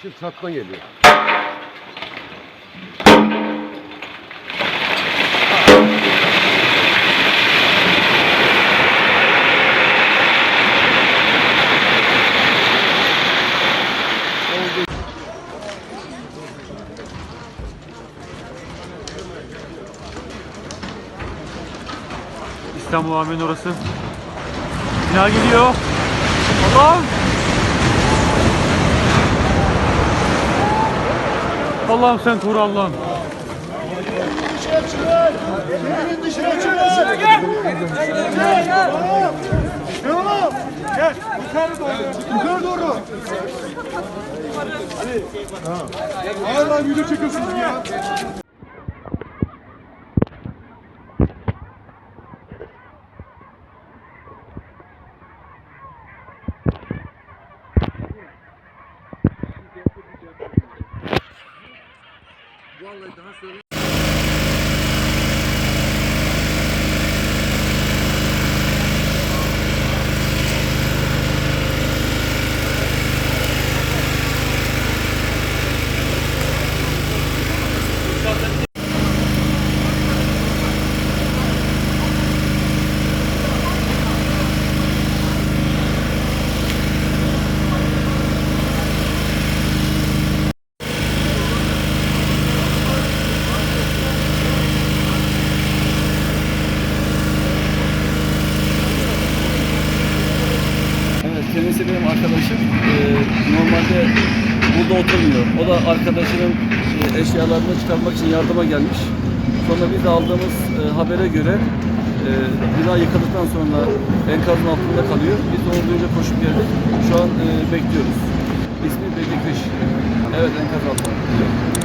Şimdi çattan geliyor. İstanbul AVM'nin orası. Bina geliyor. Allah'ım. Allah'ım sen koru Allah'ım. Dışarı çıkın! Evinin dışına çıkın! Gel! Devam! Gel! Yukarı doğru! Yukarı doğru! Hadi! Hayır lan video çekiyorsunuz ya! Vallahi daha sonra Kendisi benim arkadaşım. Normalde burada oturmuyor. O da arkadaşının eşyalarını çıkarmak için yardıma gelmiş. Sonra biz de aldığımız habere göre bina yıkıldıktan sonra enkazın altında kalıyor. Biz de onu duyunca koşup geldik. Şu an bekliyoruz. İsmi Bedikriş. Evet, enkaz altında.